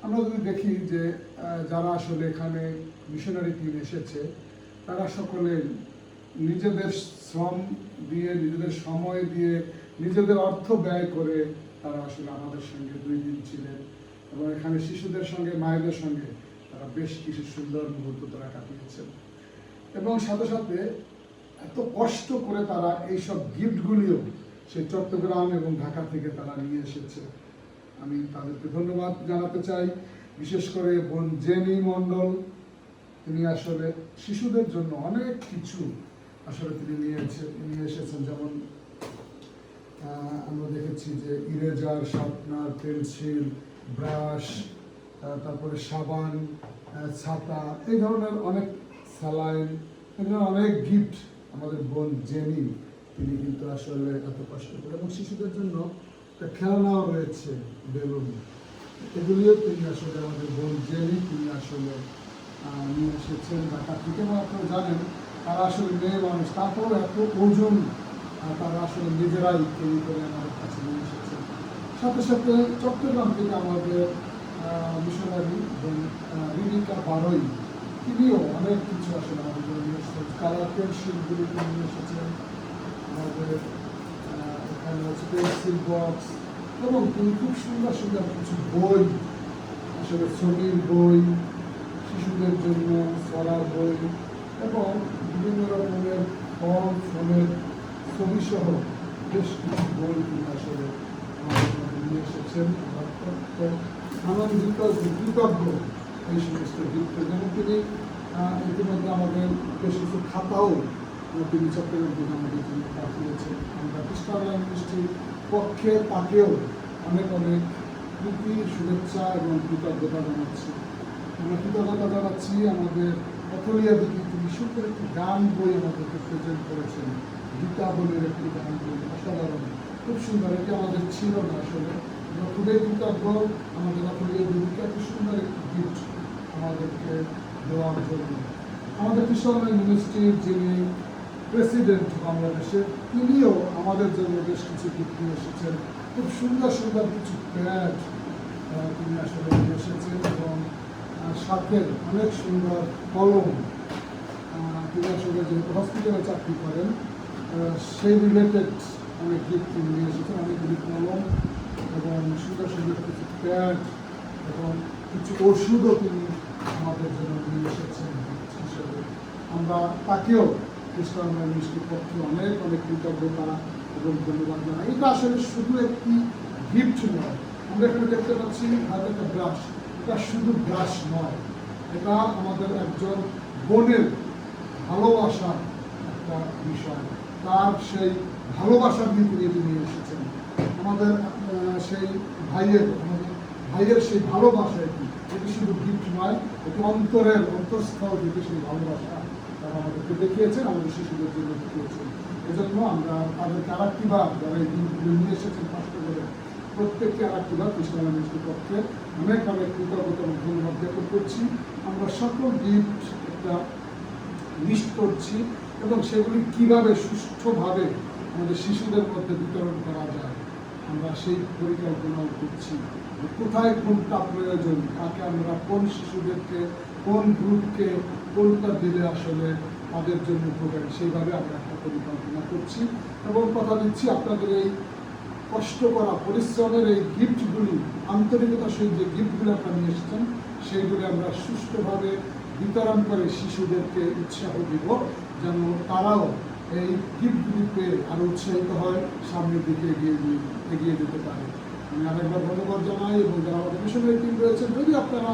আমরা যদি দেখি যে যারা আসলে এখানে মিশনারি টিম এসেছে তারা সকলে নিজেদের শ্রম দিয়ে, নিজেদের সময় দিয়ে, নিজেদের অর্থ ব্যয় করে তারা আসলে আমাদের সঙ্গে 2 দিন ছিলেন এবং এখানে শিশুদের সঙ্গে, মায়েদের সঙ্গে তারা বেশ কিছু সুন্দর মুহূর্ত তারা কাটিয়েছেন এবং সাথে সাথে এত কষ্ট করে তারা এইসব গিফটগুলিও সেই চট্টগ্রাম এবং ঢাকা থেকে তারা নিয়ে এসেছে। আমি তাদেরকে ধন্যবাদ জানাতে চাই। বিশেষ করে বোন জেনি মণ্ডল, তিনি আসলে শিশুদের জন্য অনেক কিছু আসলে তিনি নিয়ে এসেছেন। যেমন আমরা দেখেছি যে ইরেজার, শার্পনার, পেন্সিল, ব্রাশ, তারপরে সাবান, ছাতা, এই ধরনের অনেক স্যালাইন, এই ধরনের অনেক গিফট আমাদের বোন জেনি তিনি কিন্তু আসলে এত কষ্ট করে, এবং শিশুদের জন্য একটা খেলনাও রয়েছে, বেলুন, এগুলিও তিনি আসলে আমাদের বোন জেনি তিনি আসলে নিয়ে এসেছেন ঢাকা থেকে। এবং আপনারা জানেন তারা আসলে মেয়ে মানুষ, তারপরে এত ওজন তারা আসলে নিজেরাই তৈরি করে আমাদের কাছে নিয়ে এসেছেন। সাথে সাথে চট্টগ্রাম থেকে আমাদের মিশনারি রিনিকা বারোই, তিনিও অনেক কিছু আসলে আমাদের জন্য নিয়ে এসেছেন। কালার পেন্সিলগুলি নিয়ে এসেছেন, আমাদের এখানে হচ্ছে পেন্সিল বক্স, এবং তিনি খুব সুন্দর সুন্দর কিছু বই, আসলে ছবির বই, শিশুদের জন্য পড়ার বই, এবং বিভিন্ন রকমের ফল ফলের ছবি সহ বেশ কিছু বই তিনি আসলে আমাদের নিয়ে এসেছেন। আনন্দিত, কৃতজ্ঞ এই সমস্ত দিকটা। যেমন তিনি ইতিমধ্যে আমাদের বেশ কিছু খাতাও তিনি চট্টগ্রাম থেকে আমাদের জন্য পাঠিয়েছেন। আমরা খ্রিস্টান মিনিস্ট্রির পক্ষে তাকেও অনেক অনেক প্রীতি, শুভেচ্ছা এবং কৃতজ্ঞতা জানাচ্ছি। আমরা কৃতজ্ঞতা জানাচ্ছি আমাদের অথলিয়া দিকে তিনি সুন্দর একটি গান বই আমাদেরকে প্রেজেন্ট করেছেন, গীতা বলের একটি গান বই, অসাধারণ, খুব সুন্দর। এটি আমাদের ছিল না আসলে, আমরা খুবই কৃতজ্ঞ আমাদের অথলিয়া দিদিকে এত সুন্দর একটি গিফট আমাদেরকে দেওয়ার জন্য। আমাদের খ্রিস্টান মিনিস্ট্রির যিনি প্রেসিডেন্ট বাংলাদেশের, তিনিও আমাদের জন্য বেশ কিছু গিফট নিয়ে এসেছেন। খুব সুন্দর সুন্দর কিছু প্যাড তিনি আসলে নিয়ে এসেছেন, এবং সাথে অনেক সুন্দর কলম। তিনি আসলে যেহেতু হসপিটালে চাকরি করেন সেই রিলেটেড অনেক গিফট তিনি নিয়ে এসেছেন, অনেকগুলি কলম এবং সুন্দর সুন্দর কিছু প্যাড এবং কিছু ওষুধও তিনি আমাদের জন্য নিয়ে এসেছেন হিসেবে। আমরা তাকেও খ্রিস্টান মিনিস্ট্রির পক্ষে অনেক অনেক কৃতজ্ঞতা এবং ধন্যবাদ জানাই। এটা আসলে শুধু একটি গিফট নয়, আমরা এখানে দেখতে পাচ্ছি হাতে একটা ব্রাশ, এটা শুধু ব্রাশ নয়, এটা আমাদের একজন বোনের ভালোবাসার একটা বিষয়। তার সেই ভালোবাসা দিয়ে তিনি এটি নিয়ে এসেছেন। আমাদের সেই ভাইয়ের সেই ভালোবাসা, এটি শুধু গিফট নয়, এটি অন্তরের অন্তঃস্থল থেকে সেই ভালোবাসা তারা আমাদেরকে দেখিয়েছেন, আমাদের শিশুদের জন্য দেখিয়েছেন। এজন্য আমরা তাদেরকে আরেকটিবার, যারা এই দিনগুলো নিয়ে এসেছেন কষ্ট করে, প্রত্যেককে আরেকটিবার খ্রিস্টান মিনিস্ট্রির পক্ষে অনেক অনেক কৃতজ্ঞতা এবং ধন্যবাদ জ্ঞাপন করছি। আমরা সকল গিফট একটা লিস্ট করছি এবং সেগুলি কীভাবে সুষ্ঠুভাবে আমাদের শিশুদের মধ্যে বিতরণ করা যায় আমরা সেই পরিকল্পনাও করছি। কোথায় কোনটা প্রয়োজন, কাকে আমরা কোন শিশুদেরকে, কোন গ্রুপকে কোনটা দিলে আসলে তাদের জন্য উপকারী, সেইভাবে আমরা একটা পরিকল্পনা করছি। এবং কথা দিচ্ছি, আপনাদের এই কষ্ট করা পরিশ্রমের এই গিফটগুলি, আন্তরিকতার সহিত যে গিফটগুলি আপনারা নিয়ে এসেছেন, সেইগুলি আমরা সুষ্ঠুভাবে বিতরণ করে শিশুদেরকে উৎসাহ দিব, যেন তারাও এই গিফটগুলি পেয়ে আরও উৎসাহিত হয়, সামনের দিকে এগিয়ে যেতে পারে। আমি আরেকবার ধন্যবাদ জানাই। এবং যারা আমাদের মিশনারি টিম রয়েছেন, যদি আপনারা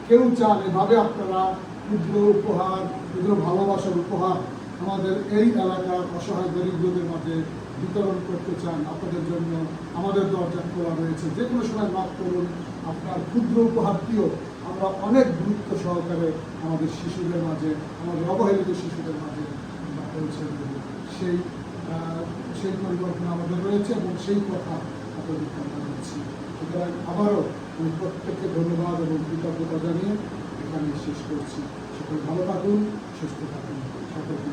কেউ চান এভাবে আপনারা ক্ষুদ্র উপহার, ক্ষুদ্র ভালোবাসার উপহার আমাদের এই এলাকার অসহায় দরিদ্রদের মাঝে বিতরণ করতে চান, আপনাদের জন্য আমাদের দরজা খোলা রয়েছে। যে কোনো সময় নক করুন। আপনার ক্ষুদ্র উপহারটিও আমরা অনেক গুরুত্ব সহকারে আমাদের শিশুদের মাঝে, আমাদের অবহেলিত শিশুদের মাঝে আমরা পৌঁছে দেব। সেই পরিকল্পনা আমাদের রয়েছে এবং সেই কথা আপনাদেরকে আমরা দিচ্ছি। সুতরাং আবারও আমি প্রত্যেককে ধন্যবাদ এবং কৃতজ্ঞতা জানিয়ে এখানে শেষ করছি। সকল ভালো থাকুন, সুস্থ থাকুন, সকলকে